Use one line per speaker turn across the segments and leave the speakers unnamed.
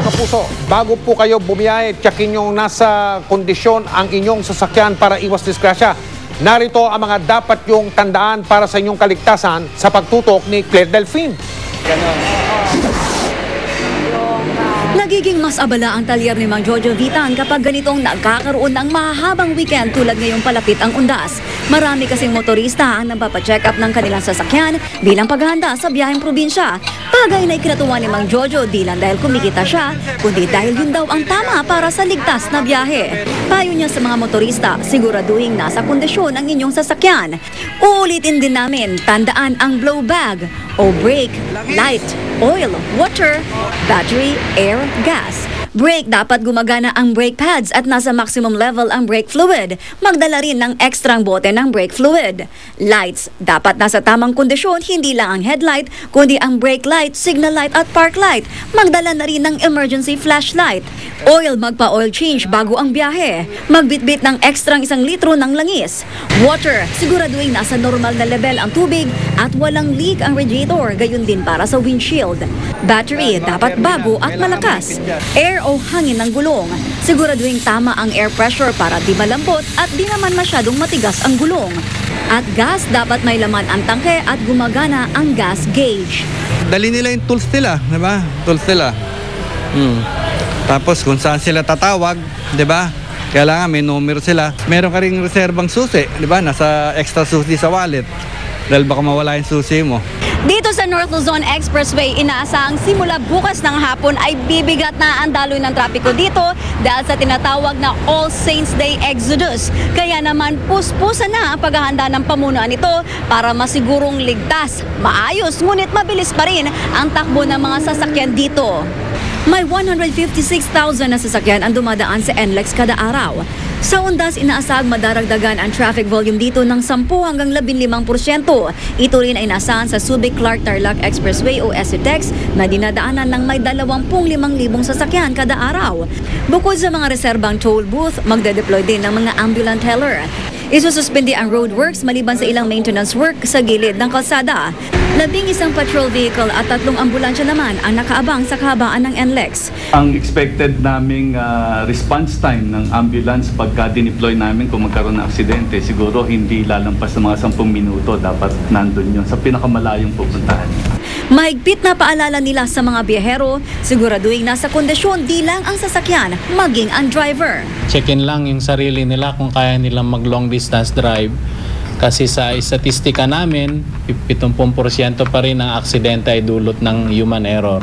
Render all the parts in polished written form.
kapuso, bago po kayo bumiyahe, tsakin yung nasa kondisyon ang inyong sasakyan para iwas disgrasya. Narito ang mga dapat yung tandaan para sa inyong kaligtasan sa pagtutok ni Claire Delfin.
Nagiging mas abala ang talyer ni Mang Jojo Vitan kapag ganitong nagkakaroon ng mahabang weekend tulad ngayong palapit ang undas. Marami kasing motorista ang napapacheck up ng kanilang sasakyan bilang paghahanda sa biyaheng probinsya. Bagay na ikinatuwa ni Mang Jojo di lang dahil kumikita siya, kundi dahil yun daw ang tama para sa ligtas na biyahe. Payo niya sa mga motorista, siguraduhin nasa kondisyon ang inyong sasakyan. Uulitin din namin, tandaan ang blow bag o brake, light, oil, water, battery, air, gas. Brake, dapat gumagana ang brake pads at nasa maximum level ang brake fluid. Magdala rin ng ekstrang bote ng brake fluid. Lights, dapat nasa tamang kondisyon, hindi lang ang headlight, kundi ang brake light, signal light at park light. Magdala na rin ng emergency flashlight. Oil, magpa-oil change bago ang biyahe. Magbitbit ng ekstrang 1 litro ng langis. Water, siguraduhin nasa normal na level ang tubig at walang leak ang radiator, gayon din para sa windshield. Battery, dapat bago at malakas. Air o hangin ng gulong. Siguraduhin tama ang air pressure para di malambot at di naman masyadong matigas ang gulong. At gas, dapat may laman ang tangke at gumagana ang gas gauge.
Dali nila yung tools nila, di ba? Tools nila. Tapos kung saan sila tatawag, di ba? Kailangan may numero sila. Meron ka ring reserbang susi, di ba? Nasa extra susi sa wallet. Dahil baka mawala yung susi mo.
Dito sa North Luzon Expressway, inaasahang simula bukas ng hapon ay bibigat na ang daloy ng trapiko dito dahil sa tinatawag na All Saints Day Exodus. Kaya naman puspusan na ang paghahanda ng pamunuan nito para masigurong ligtas, maayos, ngunit mabilis pa rin ang takbo ng mga sasakyan dito. May 156,000 na sasakyan ang dumadaan sa NLEX kada araw. Sa undas, inaasahang madaragdagan ang traffic volume dito ng 10 hanggang 15%. Ito rin ay inasahan sa Subic-Clark-Tarlac Expressway o SCTEX na dinadaanan ng may 25,000 sasakyan kada araw. Bukod sa mga reserbang toll booth, magde-deploy din ng mga ambulant teller. Isususpindi ang roadworks maliban sa ilang maintenance work sa gilid ng kalsada. 11 patrol vehicle at 3 ambulansya naman ang nakaabang sa kahabaan ng NLEX.
Ang expected naming response time ng ambulance pagka dineploy namin kung magkaroon ng aksidente, siguro hindi lalampas ng mga 10 minuto, dapat nandun yun sa pinakamalayong pupuntahan.
Mahigpit na paalala nila sa mga biyahero, siguraduhin nasa kondisyon di lang ang sasakyan, maging ang driver.
Check-in lang yung sarili nila kung kaya nilang mag-long distance drive. Kasi sa statistika namin, 70% pa rin ang aksidente ay dulot ng human error.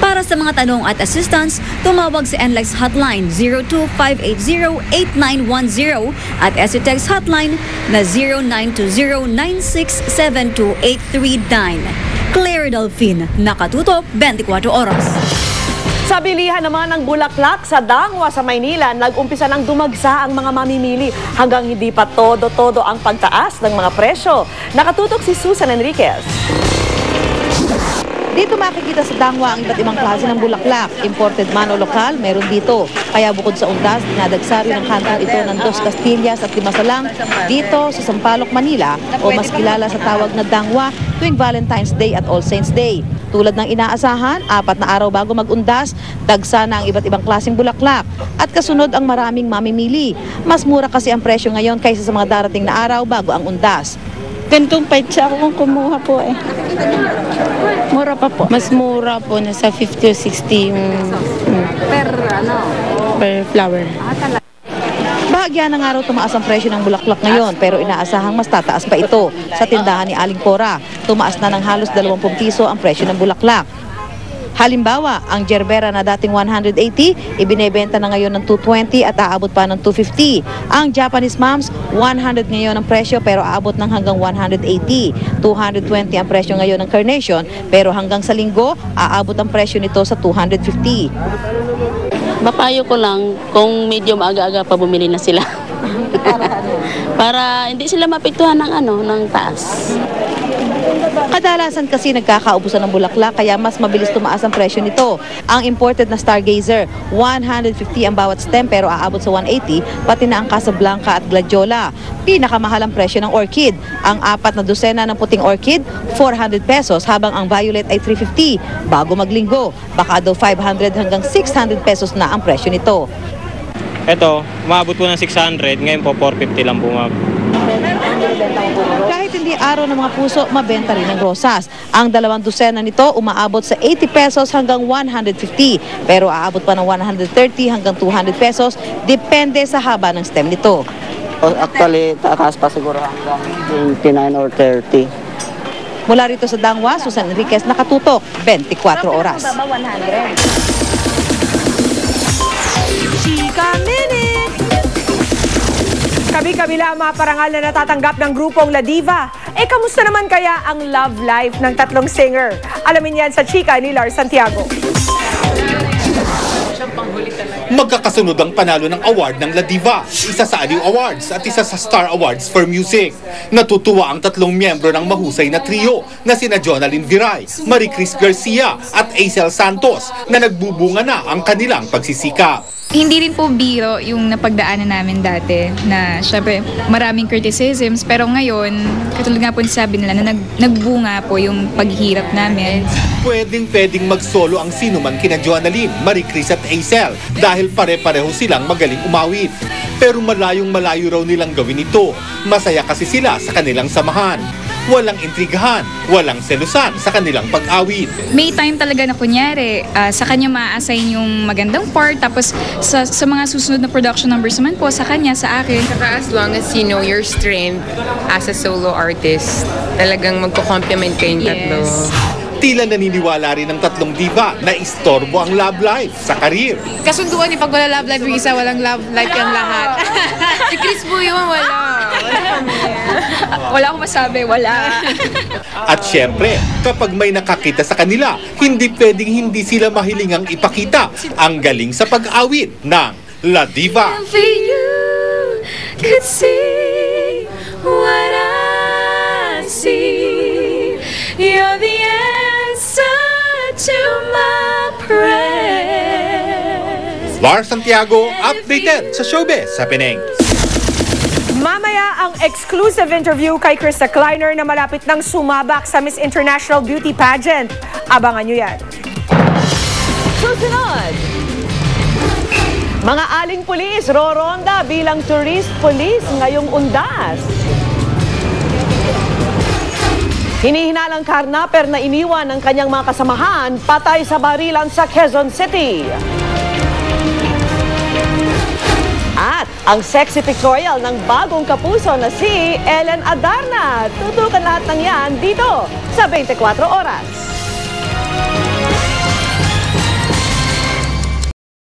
Para sa mga tanong at assistance, tumawag sa NLEX hotline 02-580-8910 at SCTEX hotline na 0920-9672839. Claire Delfin, nakatutok 24 oras.
Sa bilihan naman ng bulaklak sa Dangwa sa Maynila, nag-umpisa ng dumagsa ang mga mamimili hanggang hindi pa todo-todo ang pagtaas ng mga presyo. Nakatutok si Susan Enriquez.
Dito makikita sa Dangwa ang iba't ibang klase ng bulaklak. Imported man o lokal, meron dito. Kaya bukod sa undas, dinadagsa rin ang kantong ito ng Dos Castillas at Limasalang dito sa Sampaloc, Manila o mas kilala sa tawag na Dangwa tuwing Valentine's Day at All Saints Day. Tulad ng inaasahan, 4 na araw bago mag-undas, dagsa na ang iba't ibang klaseng bulaklak. At kasunod ang maraming mamimili. Mas mura kasi ang presyo ngayon kaysa sa mga darating na araw bago ang undas.
Gantong siya ako kung kumuha po eh. Mura pa po. Mas mura po, nasa 50 o 60 per flower.
Bahagya ng araw tumaas ang presyo ng bulaklak ngayon pero inaasahang mas tataas pa ito. Sa tindahan ni Aling Cora, tumaas na ng halos 20 piso ang presyo ng bulaklak. Halimbawa, ang gerbera na dating 180, ibinebenta na ngayon ng 220 at aabot pa ng 250. Ang Japanese mums, 100 ngayon ang presyo pero aabot ng hanggang 180. 220 ang presyo ngayon ng carnation pero hanggang sa linggo, aabot ang presyo nito sa 250.
Mapayo ko lang kung medyo maaga-aga pa bumili na sila. Para hindi sila mapektuhan ng taas.
Kadalasan kasi nagkakaubusan ng bulaklak kaya mas mabilis tumaas ang presyo nito. Ang imported na Stargazer, 150 ang bawat stem pero aabot sa 180, pati na ang Casablanca at Gladiola. Pinakamahal ang presyo ng orchid. Ang 4 na dosena ng puting orchid, 400 pesos habang ang violet ay 350. Bago maglinggo, baka daw 500 hanggang 600 pesos na ang presyo nito.
Ito, umabot po ng 600, ngayon po 450 lang bumab.
Kahit hindi araw ng mga puso, mabenta rin ang rosas. Ang 2 dosena nito umaabot sa 80 pesos hanggang 150. Pero aabot pa ng 130 hanggang 200 pesos, depende sa haba ng stem nito.
Actually, taas pa siguro hanggang 29 or 30.
Mula rito sa Dangwa, Susan Enriquez, nakatutok, 24 oras.
Chika Minute! Kabi-kabila ang mga parangal na natatanggap ng grupong La Diva. Kamusta naman kaya ang love life ng tatlong singer? Alamin yan sa Chika ni Lars Santiago.
Magkakasunod ang panalo ng award ng La Diva, isa sa Aliw Awards at isa sa Star Awards for Music. Natutuwa ang tatlong miyembro ng mahusay na trio na sina Jonalyn Viray, Marie Chris Garcia at Aisel Santos na nagbubunga na ang kanilang pagsisikap.
Hindi rin po biro yung napagdaanan namin dati na syempre maraming criticisms pero ngayon, katulad nga po sabi nila na nagbunga po yung paghihirap namin.
Pwedeng mag-solo ang sinuman kina Jonalyn, Marie Chris at Aisel dahil pare-pareho silang magaling umawit. Pero malayong-malayo raw nilang gawin ito. Masaya kasi sila sa kanilang samahan. Walang intrigahan, walang selusan sa kanilang pag-awit.
May time talaga na kunyari, sa kanya ma-assign yung magandang part, tapos sa mga susunod na production numbers naman po, sa kanya, sa akin.
Saka as long as you know your strength as a solo artist, talagang magko-complement kayong tatlo.
Tila naniniwala rin ng tatlong diva na istorbo ang love life sa karir.
Kasunduan pag wala love life yung isa, walang love life yung lahat. Si Chris po yun, wala.
Wala akong masabi, wala.
At syempre, kapag may nakakita sa kanila, hindi pwedeng hindi sila mahilingang ipakita ang galing sa pag-awit ng La Diva.
You're the answer to my prayers.
Lars Santiago, updated sa Showbiz Happening.
Mamaya ang exclusive interview kay Krista Kleiner na malapit ng sumabak sa Miss International Beauty Pageant. Abangan nyo yan. Susunod! Mga aling pulis, roronda bilang tourist police ngayong Undas. Hinihinalang karnaper na iniwan ng kanyang mga kasamahan patay sa barilan sa Quezon City. At ang sexy pictorial ng bagong kapuso na si Ellen Adarna. Tutukan lahat ng yan dito sa 24 Oras.